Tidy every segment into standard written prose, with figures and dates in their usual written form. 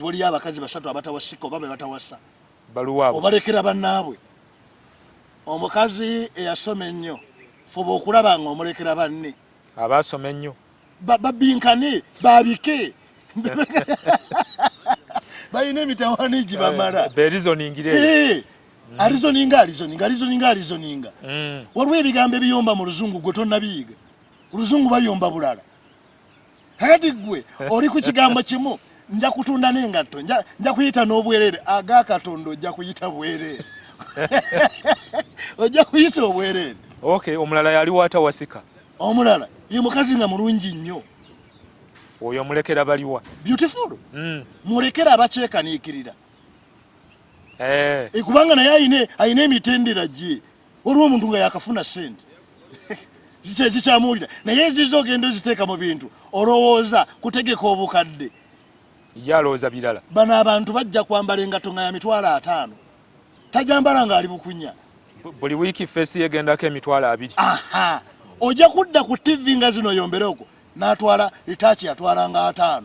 Wali abakazi basatu abatawasika oba batawassa. Baluwaabo. Obalekera bannaabwe. Omukazi eyasoma ennyo. Fuba okulaba nga omulekera banne. Abasoma ennyo. Babinkane, babike. Bayina emitawaana gibamala. Reasoning. Arizoninga. Waliwo ebigambo ebiyomba mu luzungu gwe tonnabiyiga. Oluzungu bayomba bulala. Kakati gwe oli ku kigambo kimu nja kutunda n'engatto nja kuyita n'obwereere ag'Akatonda ojja kuyita bwereere. Ojja kuyita obwereere. Okay, omulala yali watawasika. Omulala ye mukazi nga mulungi nnyo. Oyo mulekera baliwa. Beautiful. Mulekera abakyekaniikirira. Kubanga naye ayina emitendera gye. Waliwo omuntu nga yakafuna ssente. Zikyamuwulira naye ezizo ogenda oziteeka mu bintu olowooza kutegeka obukadde. Ye alowooza birala. Bano abantu bajja kwambala engatto nga ya $5,000. Tajambala ng'ali bukunya. Buli wiiki feesi yegendako $20,000. Aha. Ojja kudda ku TV nga zino yombere okwo n'atwala litaachi yatwala nga 5.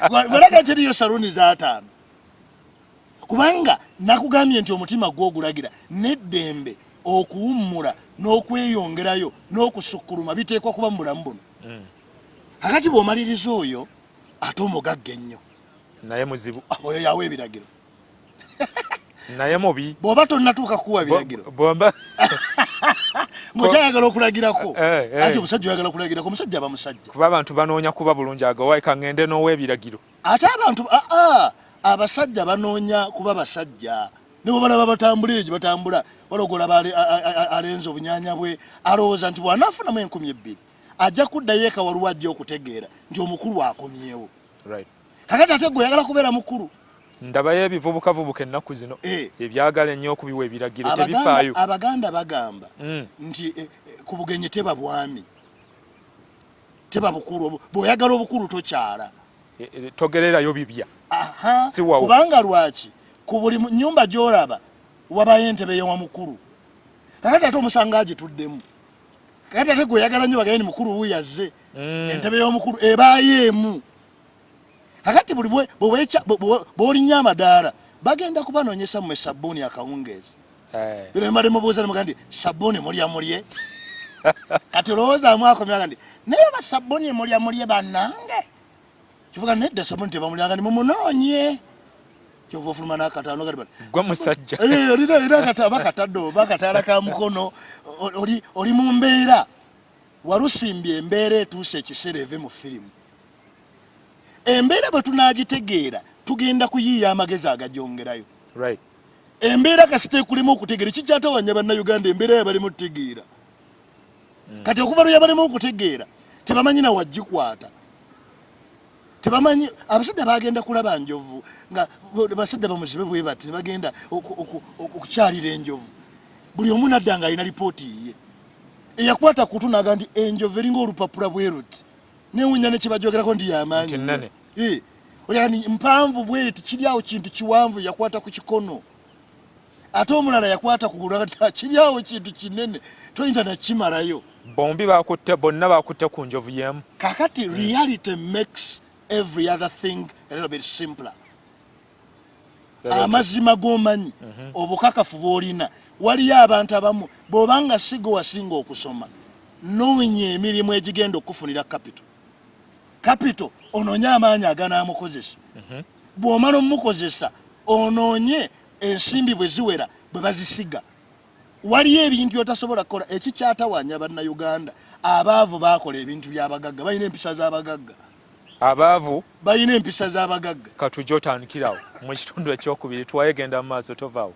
Balaga teriyo saluni za 5. Kubanga nakugambye nti omutima gw'ogulagira n'eddembe okuwummula n'okweyongerayo n'okusukkuluma biteekwa kuba mu bulamu buno. Kakati bw'omaliriza oyo ate omugagga ennyo. Naye muzibu. Oyo yawa ebiragiro. Naye mubi. Bw'oba tonnatuuka kuwa biragiro. Bw'oba. Ng'okyayagala okulagirako. Anti omusajja oyagala kulagirako omusajja aba musajja. Kuba abantu banoonya kuba bulungi agawayi kaŋŋende n'owa ebiragiro. Ate abantu abasajja banoonya kuba basajja. Ne bwe balaba batambula egyo batambula balogola alenza obunyaanya bwe alowooza nti bw'anaafunamu 2,000 ajja kuddayo eka waliwo ajja okutegeera nti omukulu akomyewo. Right. Kakati ate gwe oyagala kubeera mukulu. Ndabayo ebivubukavubuka ennaku zino ebyagala ennyo okubiwa ebiragiro tebifaayo. Abaganda bagamba nti ku bugenyi teba bwami teba bukulu bw'oyagala obukulu tokyala. Togererayo bibya. Kubanga lwaki ku buli nnyumba gy'olaba wabayo entebe y'owa mukulu. Kakati ate omusanga agituddemu. Kakati ate gwe oyagala nnyo bagende mukulu wuuyo azze entebe y'omukulu ebaayo emu. Kakati buli bw'olinya amadaala bagenda kubanoonyesa mmwe sabbuuni akawungeezi. Bino mbadde mubuuza ne mugamba nti sabbuuni mulye. Kati olowoozaamu akomya ndi naye ba sabbuuni mulye bannange. Kivuga nedda sabbuuni tebamulyanga nimumunoonye. Kyova ofuluma n'akataano kati gwe musajja. Olina akataddo bakataala ka mukono oli mu mbeera. Walusimbye embeera etuuse ekiseera eve mu firimu. Embeera bwe tunaagitegeera tugenda kuyiiya amagezi agagyongerayo. Right. Embeera kasite kulimu okutegeera kikyatawanya bannayuganda embeera yabalimu okutegeera. Kati okuva lwe yabalimu okutegeera tebamanyi na waggikwata. Tebamanyi abasajja bagenda kulaba njovu nga basajja bamuzibe bwe bati bagenda okukyalira enjovu. Buli omu nadda nga alina lipooti ye. Eyakwata kutu n'agamba nti enjovu eringa olupapula bwe ruti. Newunya ne kibajogerako ndi y'amaanyi. Oli mpanvu bweti kiri awo kintu kiwanvu yakwata ku kikono. Ate omulala yakwata ku gulu kati kiri awo kintu kinene toyinza nakimalayo. Bombi bakutte bonna bakutte ku njovu yemu. Kakati reality makes every other thing a little bit simpler. Amazima g'omanyi obukakafu bw'olina waliyo abantu abamu bw'obanga sigo wasinga okusoma noonya emirimu egigenda okufunira capital onoonye amaanyi aganaamukozesa. Bw'omala omukozesa onoonye ensimbi bwe ziwera bwe bazisiga. Waliyo ebintu byotasobola kukola ekikyatawanya bannayuganda abaavu baakola ebintu by'abagagga balina empisa z'abagagga. Abaavu balina empisa z'abagagga. Katujja otandikirawo mu kitundu ekyokubiri twayegenda mu maaso tovaawo.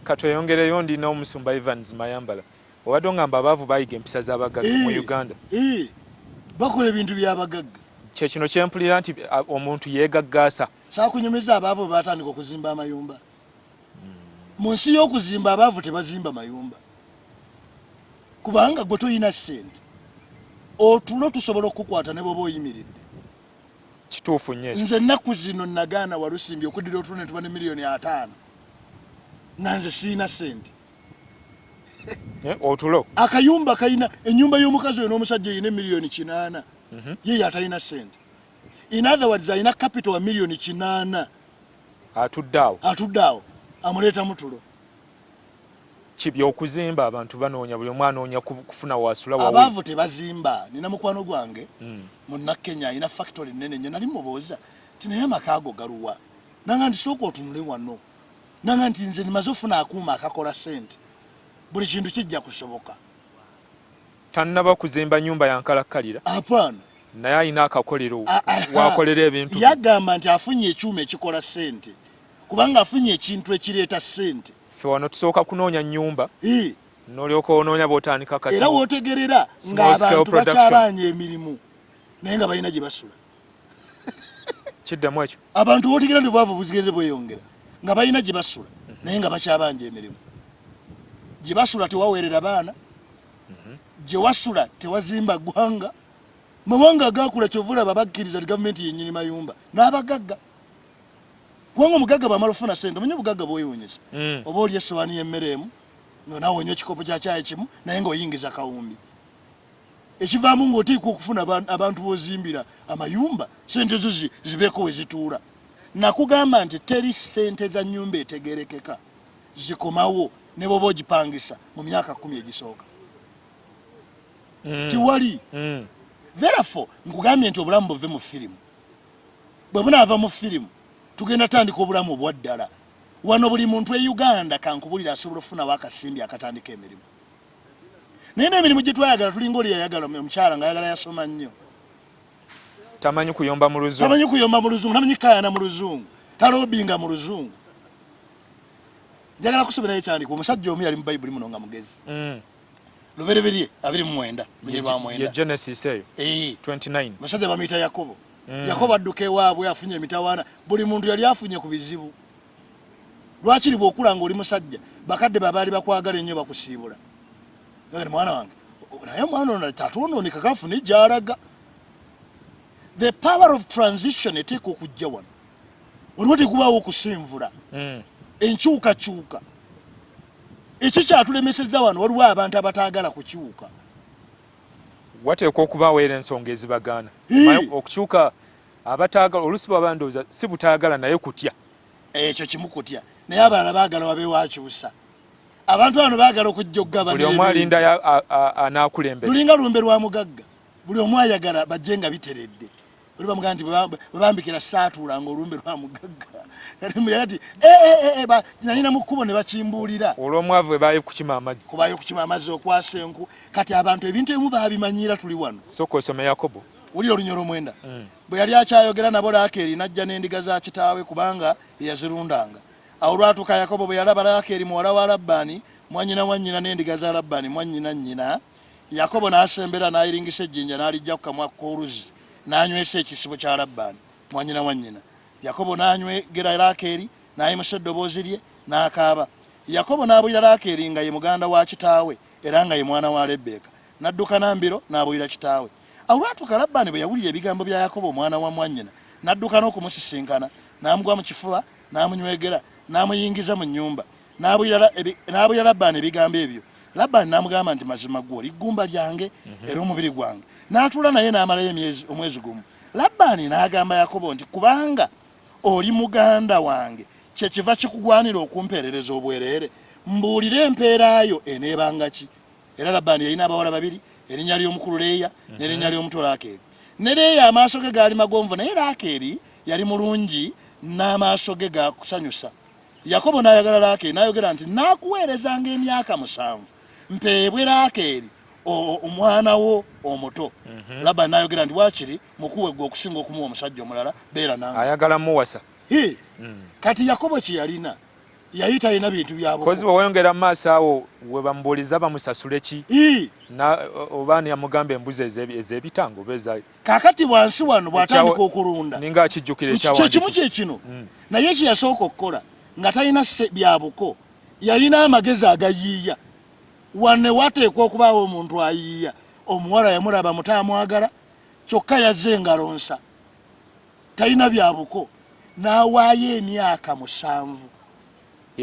Katweyongereyo ndina omusumba Evans Mayambala. Obadde ongamba abaavu bayiga empisa z'abagagga mu Uganda. Bakola ebintu by'abagagga. Kye kino kyempulira nti omuntu yeegaggaasa. Saakunyumiza abaavu batandika okuzimba amayumba. Mu nsi y'okuzimba abaavu tebazimba mayumba. Kubanga gwe toyina ssente. Otulo tusobola okukwata ne bw'oba oyimiridde. Kituufu nnyo. Nze ennaku zino nagaana Walusimbi okuddira otulo ne tuba ne $5,000,000. nanze siina sente otulo akayumba kayina ennyumba y'omukazi oyo n'omusajja oyina miliyoni 8 ye atalina sente. In other words ayina capital wa miliyoni 8 atudde awo amuleeta mutulo kibyokuzimba abantu banoonya buli omu anoonya kufuna wasula wawe. Abaavu tebazimba. Nina mukwano gwange munna Kenya ayina factory nene nnyo nali mubooza ti naye amaka ago galuwa nanga nti sooka otunule wano nanga nti nze nimaze ofuna akuuma akakola sente buli kintu kijja kusoboka. Tannaba kuzimba nyumba yankalakkalira Hapana naye ayina akakolero wakolera ebintu yagamba nti afunye ekyuma ekikola sente kubanga afunye ekintu ekireeta sente. Ffe wano tusooka kunoonya nnyumba n'olyoka onoonya bw'otandika akasimu era wootegerera ng'abantu bakyabanja emirimu naye nga balina gye basula. Kiddamu ekyo abantu wootegerera nti bwavu buzigenze bweyongera nga balina gye basula naye nga bakyabanja emirimu. Gye basula tewaweerera baana gye wasula tewazimba ggwanga. Mawanga agakula kyovula babakkiriza ti gavumenti yennyini mayumba n'abagagga kubanga omugagga bw'amala ofuna sente omanyi obugagga bwewuunyisa oba oli essowaani y'emmere emu nga naawe onywa ekikopo kya caayi kimu naye ng'oyingiza kawumbi ekivaamu ng'otiikwa okufuna abantu b'ozimbira amayumba sente zo zibeeko we zituula. Nakugamba nti teri sente za nnyumba etegerekeka zikomawo ne bw'oba ogipangisa mu myaka 10 egisooka tiwali. Therefore nkugambye nti obulamu buve mu firimu bwe bunaava mu firimu tugenda tandika obulamu obwa ddala. Wano buli muntu e Uganda kankubulira asobola okufunawo akasimbi akatandika emirimu naye n'emirimu gye twayagala tulinga oli yayagala omukyala nga ayagala yasoma nnyo tamanyi kuyomba mu luzungu tamanyi kayana mu luzungu talobinga mu luzungu. Njagala kusomerayo ekyandiko omusajja omu yali mu Bayibuli muno nga mugezi Lubereberye 29 ye Genesis eyo 29 musajja bamuyita Yakobo. Yakobo adduka ewaabwe afunye emitawaana buli muntu yali afunye ku bizibu. Lwaki bw'okula ng'oli musajja bakadde babaali bakwagala ennyo bakusiibula nga ni mwana wange naye mwana ono tatwonooneka kafune gy'alaga. The power of transition eteeka okujja wano waliwo tekubaawo okusinvula enkyukakyuka. Ekyo kyatulemesezza wano waliwo abantu abataagala kukyuka. Wateekwa okubaawo era ensonga ezibagaana okukyuka abataagala oluusi baba ndowooza si butaagala naye kutya ekyo kimu kutya naye abalala baagala wabeewo akyusa. Abantu bano baagala okujja okugaba buli omu alinda anaakulembera lulinga lumbe lwa mugagga buli omu ayagala bajje nga biteredde. Oli bamugamba nti bwe bambikira saatuulanga olumbe lwa mugagga kati nalina mu kkubo ne bakimbuulira olw'omwavu bwe baayo kukima amazzi kubaayo kukima amazzi okwasa enku. Kati abantu ebintu ebimu baabimanyira tuli wano. Sooka osome Yakobo wulira olunyolo 9 bwe yali akyayogera nabo Laakeeri n'ajja n'endiga za kitaawe kubanga yazirundanga. Awo lwatuuka Yakobo bwe yalaba Laakeeri muwala wa Labbaani mwannyina wannyina n'endiga za Labbaani mwannyina nnyina. Yakobo n'asembera n'ayiringisa ejjinja n'alijja ku kamwa k'oluzzi n'anywesa ekisibo kya Labbaani mwannyina wannyina. Yakobo n'anywegera Laakeeri n'ayimusa eddoboozi lye n'akaaba. Yakobo n'abulira Laakeeri nga ye muganda wa kitaawe era nga ye mwana wa Lebbeeka n'adduka n'ambiro n'abulira kitaawe. Awo lwatuuka Labbaani bwe yawulira ebigambo bya Yakobo omwana wa mwannyina n'adduka n'okumusisinkana n'amugwa mu kifuba n'amunywegera n'amuyingiza mu nnyumba n'abulira Labbaani ebigambo ebyo. Labbaani n'amugamba nti mazima ggwe oli ggumba lyange era omubiri gwange. N'atuula naye n'amalayo omwezi gumu. Labbaani n'agamba Yakobo nti kubanga oli muganda wange kyekiva kikugwanira okumpeerereza obwereere mbuulire empeera yo eneebanga ki. Era Labbaani yalina abawala babiri erinnya ly'omukulu Leeya n'erinnya ly'omuto Laakeeri. Ne Leeya amaaso ge gaali magonvu naye Laakeeri yali mulungi n'amaaso ge gakusanyusa. Yakobo n'ayagala Laakeeri n'ayogera nti naakuweerezanga emyaka 7 mpeebwe Laakeeri omwana wo omuto. Labbaani n'ayogera nti waakiri mukuwe gwe okusinga okumuwa omusajja omulala beera nange. Ayagala muwasa. Kati Yakobo kye yalina yayita alina bintu byabo kozi bweyongera mu maaso awo we bamubuuliza bamusasule ki oba yamugamba embuzi ez'ebitango beza kakati bwansi wano bw'atandika okulunda ninga akijjukira ekyawandiikibwa kimu kyekino naye kye yasooka okukola nga talina byabuko yalina amagezi agayiiya. Wane wateekwa okubaawo omuntu ayiiya. Omuwala yamulaba mutamwagala kyokka yazze engalo nsa talina byabuko n'awaayo emyaka 7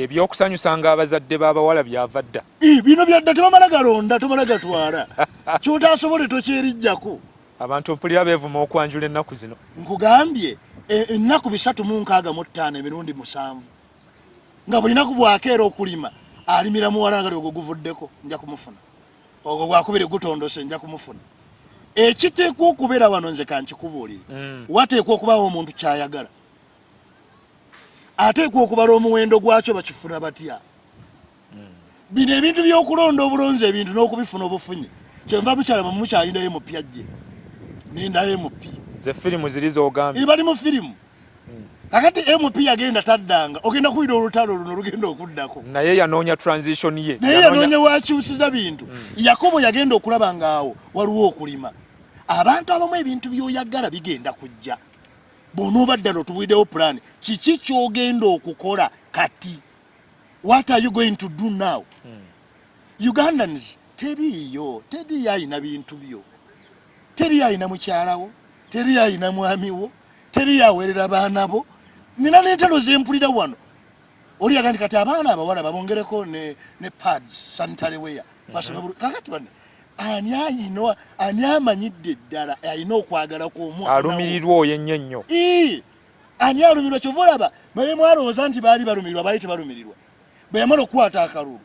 ebyokusanyusanga abazadde b'abawala byava dda. Bino byadda tebamala galonda tomala gatwala kyotasobole tokyerijjako. Abantu mpulira beevuma okwanjula ennaku zino. Nkugambye ennaku 365 emirundi 7 nga buli naku bwakeera okulima alimira muwala nga ogwo guvuddeko nja kumufuna, ogwo gwakubire gutondose nja kumufuna. Ekiteekwa okubeera wano nze kankikubuulire, wateekwa okubaawo omuntu kyayagala, ateekwa okubala omuwendo gwakyo bakifuna batya. Bino ebintu by'okulonda obulonzi ebintu n'okubifuna obufunyi kyenva mukyalaba mukyalina MP ajje ninda MP ze firimu ziri z'ogambye bali mu firimu. Kakati MP yagenda taddanga ogenda kuwida olutalo luno lugenda okuddako, naye yanoonya transition ye, naye yanoonya wakyusiza bintu. Yakobo yagenda okulaba ngaawo waliwo okulima. Abantu abamu ebintu by'oyagala bigenda kujja. Bw'onoobadde otuwiddewo plan kiki ky'ogenda okukola kati. What are you going to do now? Ugandans teriyo ayina bintu byo, teriyo ayina mukyalawo, teriyo ayina mwamiwo, teriyo awerera baana bo. Nina n'entalo zempulira wano oli yagandi kati abaana abawala babongereko ne pads sanitary wear basome bulu. Kakati bane ani amanyidde ddala ayina okwagala kw'omwana alumirirwa oyo ennyo. Ani alumirirwa kyova olaba mwe mwalowooza nti baali balumirirwa baali tebalumirirwa. Bwe yamala okukwata akalulu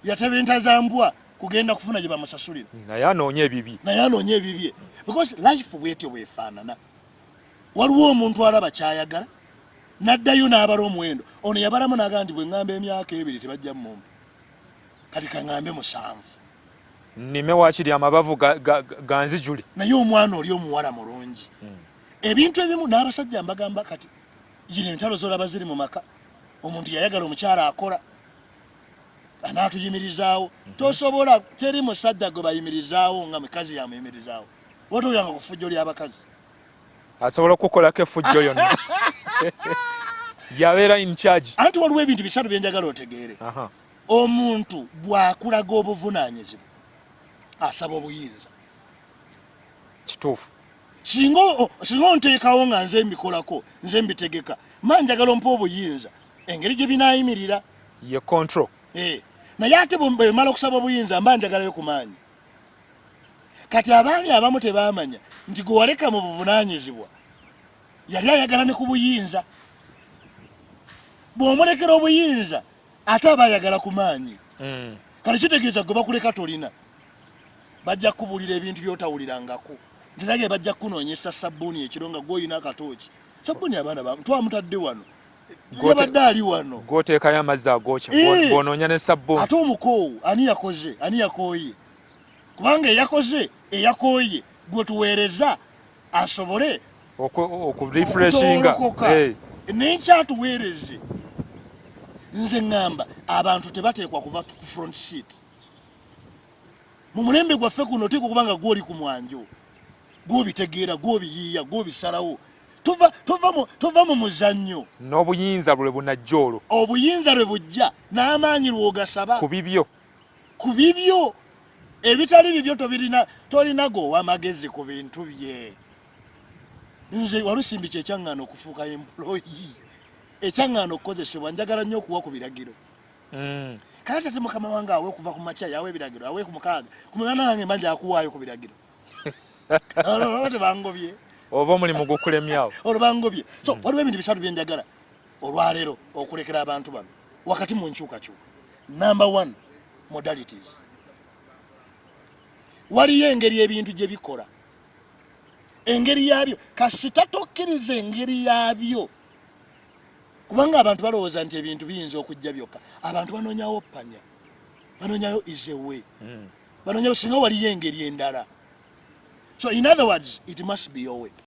yatebenta za mbwa kugenda kufuna gye bamusasulira, naye anoonya ebibye. Because life bwetyo bwefaanana. Waliwo omuntu alaba kyayagala n'addayo n'abala omuwendo. Ono yabalamu n'agamba nti bwe ŋŋamba emyaka 2 tebajja mumpa, kati kaŋŋambe 7 nnime waakiri amabavu ganzijule. Naye omwana oli omuwala mulungi. Ebintu ebimu n'abasajja mbagamba kati gino entalo z'olaba ziri mu maka. Omuntu yayagala omukyala akola anaatuyimirizaawo. Tosobola teri musajja gwe bayimirizaawo nga mukazi yamuyimirizaawo. Wotolanga ku ffujjo ly'abakazi. Asobola okukolako effujjo yonna. Yabeera in charge. Anti waliwo ebintu 3 bye njagala otegeere. Omuntu bw'akulaga obuvunaanyizibwa asaba obuyinza. Kituufu. Singa onteekawo nga nze mbikolako nze mbitegeka manjagala ompa obuyinza engeri gye binaayimirira ye control. Naye ate bwe mala okusaba obuyinza mba njagalayo ku maanyi. Kati abaami abamu tebaamanya nti gwe waleka mu buvunaanyizibwa yali ayagala ne ku buyinza. Bw'omulekera obuyinza ate aba ayagala ku maanyi. Kale kitegeeza gwe bakuleka tolina, bajja kubuulira ebintu by'otawulirangako. Nzirage bajja kunoonyesa sabbuuni ekiro nga gw'olina akatooki. Sabbuuni abaana bamu twamutadde wano yabadde ali wano gw'oteekayo amazzi agokya bw'onoonya ne sabbuuni. Ate omukoowu ani yakoze ani yakooye? Kubanga eyakooye gwe tuweereza asobole okurefreshinga. N'enkyatuweereze. Nze ŋŋamba abantu tebateekwa kuva ku front seat. Mu mulembe gwaffe kuno oteekwa kubanga gw'oli ku mwanjo, gw'obitegeera, gw'obiyiiya, gw'obisalawo. Tova mu muzannyo. N'obuyinza lwe bunajja olwo. Obuyinza lwe bujja n'amaanyi lw'ogasaba. Ku bibyo ebitali bibyo tolina gowa magezi ku bintu bye. Nze walusimbi kyekyaŋŋaana okufuuka employee, ekyaŋŋaana okukozesebwa njagala nnyo okuwa ku biragiro. Kati ate mukama wange awe okuva ku makya yawe ebiragiro, awe ku mukaaga ku mwana nange mbanja akuwaayo ku biragiro. Olwo tebangobye oba omulimu gukulemyawo. Olwo bangobye. So waliwo ebintu 3 bye njagala olwaleero okulekera abantu bano wakati mu nkyukakyuka. Number 1, modalities. Waliyo engeri ebintu gye bikola, engeri yaabyo kasita tokkiriza engeri yaabyo, kubanga abantu balowooza nti ebintu biyinza okujja byokka. Abantu banoonyawo ppanya, banoonyayo is a way, banoonyayo singa waliyo engeri endala. So in other words, it must be your way.